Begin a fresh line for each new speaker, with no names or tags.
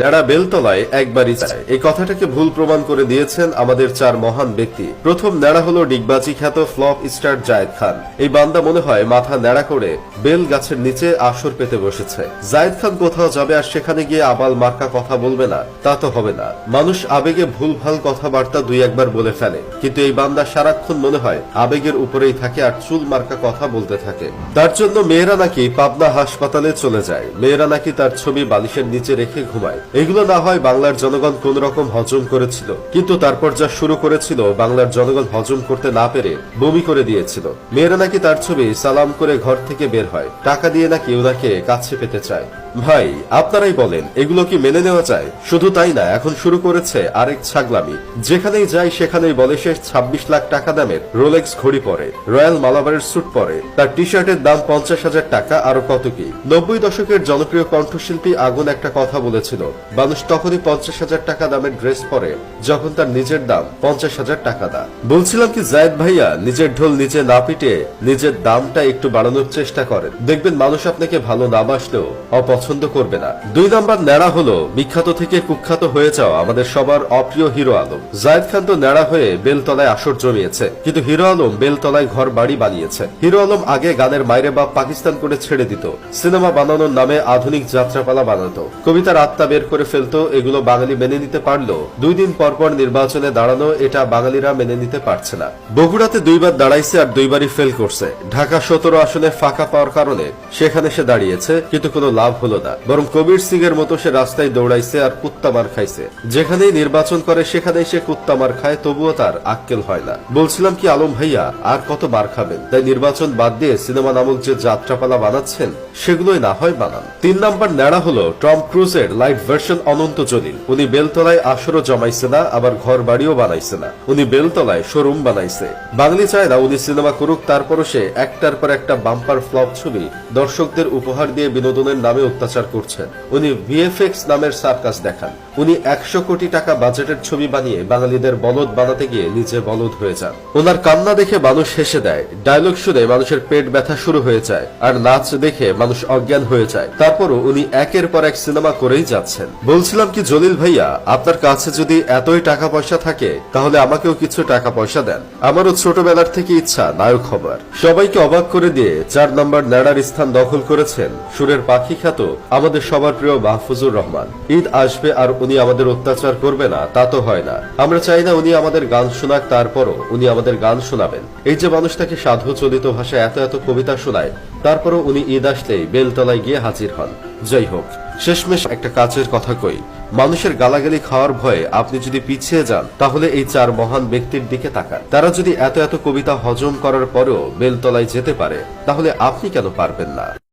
নেড়া বেলতলায় একবারই যায়। এই কথাটাকে ভুল প্রমাণ করে দিয়েছেন আমাদের চার মহান ব্যক্তি। প্রথম নেড়া হলো ডিগবাজি খ্যাত ফ্লপ স্টার জায়েদ খান। এই বান্দা মনে হয় মাথা নেড়া করে বেল গাছের নিচে আসর পেতে বসেছে। জায়েদ খান কোথাও যাবে আর সেখানে গিয়ে আবাল মার্কা কথা বলবে না, তা তো হবে না। মানুষ আবেগে ভুলভাল কথাবার্তা দুই একবার বলে ফেলে, কিন্তু এই বান্দা সারাক্ষণ মনে হয় আবেগের উপরেই থাকে আর চুল মার্কা কথা বলতে থাকে। তার জন্য মেয়েরা নাকি পাবনা হাসপাতালে চলে যায়, মেয়েরা নাকি তার ছবি বালিশের নিচে রেখে ঘুমায়। এগুলো না হয় বাংলার জনগণ কোন রকম হজম করেছিল, কিন্তু তারপর যা শুরু করেছিল বাংলার জনগণ হজম করতে না পেরে বমি করে দিয়েছিল। মেয়েরা নাকি তার ছবি সালাম করে ঘর থেকে বের হয়, টাকা দিয়ে নাকি ওনাকে কাছে পেতে চায়। ভাই আপনারাই বলেন, এগুলো কি মেনে নেওয়া যায়? শুধু তাই না, এখন শুরু করেছে আরেক ছাগলামি। যেখানেই যায় সেখানেই বলে সে 26 লাখ টাকা দামের রোলেক্স ঘড়ি পরে, রয়্যাল মালাবারের স্যুট পরে, তার টি শার্টের দাম 50,000 টাকা, আরো কত কি। 90 দশকের জনপ্রিয় কণ্ঠশিল্পী আগুন একটা কথা বলেছিল, মানুষ তখনই 50,000 টাকা দামের ড্রেস পরে যখন তার নিজের দাম 50,000 টাকা দা। বলছিলাম কি জায়েদ ভাইয়া, নিজের ঢোল নিজে না পিটে নিজের দামটা একটু বাড়ানোর চেষ্টা করেন, দেখবেন মানুষ আপনাকে ভালো না বাসলেও অপছন্দ করবে না। 2 নাম্বার নেড়া হলো বিখ্যাত থেকে কুখ্যাত হয়ে যাওয়া আমাদের সবার অপ্রিয় হিরো আলম। জায়েদ খান তো নেড়া হয়ে বেলতলায় আসর জমিয়েছে, কিন্তু হিরো আলম বেলতলায় ঘর বাড়ি বানিয়েছে। হিরো আলম আগে গানের মাইরে বাপ পাকিস্তান করে ছেড়ে দিত, সিনেমা বানানোর নামে আধুনিক যাত্রাপালা বানাতো, কবিতার আত্মা বের করে ফেলতো। এগুলো বাঙালি মেনে নিতে পারলো। 2 দিন পর পর নির্বাচনে দাঁড়ানো, এটা বাঙালিরা মেনে নিতে পারছে না। বগুড়াতে 2 বার দাঁড়াইছে আর 2 বারই ফেল করছে। ঢাকা 17 আসনে ফাঁকা পাওয়ার কারণে সেখানে সে দাঁড়িয়েছে, কিন্তু কোনো লাভ হলো না, বরং কবির সিং এর মতো সে রাস্তায় দৌড়াইছে আর কুত্তা মার খাইছে। যেখানেই নির্বাচন করে সেখানেই সে কুত্তা মার খায়, তবুও তার আক্কেল হয় না। বলছিলাম কি আলম ভাইয়া, আর কত মার খাবেন? তাই নির্বাচন বাদ দিয়ে সিনেমা নামক যে যাত্রাপালা বানাচ্ছেন সেগুলোই না হয় বানান। 3 নাম্বার নেড়া হলো Tom ক্রুজের light version Ananta Jalil. উনি বেলতলায় আসরও জমাইছে না, আবার ঘর বাড়িও বানাইছে না, উনি বেলতলায় শোরুম বানাইছে। বাঙালি চায় না উনি সিনেমা করুক, তারপরও সে একটার পর একটা বাম্পার ফ্লপ ছবি দর্শকদের উপহার দিয়ে বিনোদনের নামে অত্যাচার করছেন। উনি ভিএফএক্স নামের সার্কাস দেখান। উনি 100 কোটি টাকা বাজেটের ছবি বানিয়ে বাঙালিদের বলদ বানাতে গিয়ে নিজে বলদ হয়ে যান। ওনার কান্না দেখে মানুষ হেসে দেয়, ডায়লগ শুনে মানুষের পেট ব্যথা শুরু হয়ে যায়, আর নাচ দেখে মানুষ অজ্ঞান হয়ে যায়। তারপরও উনি একের পর এক সিনেমা করেই যাচ্ছেন। বলছিলাম কি জলিল ভাইয়া, আপনার কাছে যদি এতই টাকা পয়সা থাকে তাহলে আমাকেও কিছু টাকা পয়সা দেন। আমারও ছোটবেলার থেকে ইচ্ছা নায়ক হবার। সবাইকে অবাক করে দিয়ে 4 নাম্বার নেড়ার স্থান দখল করেছেন সুরের পাখি খ্যাত আমাদের সবার প্রিয় মাহফুজুর রহমান। ঈদ আসবে আর উনি আমাদের অত্যাচার করবে না, তা তো হয় না। আমরা চাই না উনি আমাদের গান শোনাক, তারপরও উনি আমাদের গান শোনাবেন। এই যে মানুষ তাকে সাধু চলিত ভাষায় এত এত কবিতা শোনায়, তারপরও উনি ঈদ আসলেই বেলতলায় গিয়ে হাজির হন। যাই হোক, শেষমেশ একটা কাজের কথা কই, মানুষের গালাগালি খাওয়ার ভয়ে আপনি যদি পিছিয়ে যান তাহলে এই 4 মহান ব্যক্তির দিকে তাকান। তারা যদি এত এত কবিতা হজম করার পরেও বেলতলায় যেতে পারে, তাহলে আপনি কেন পারবেন না?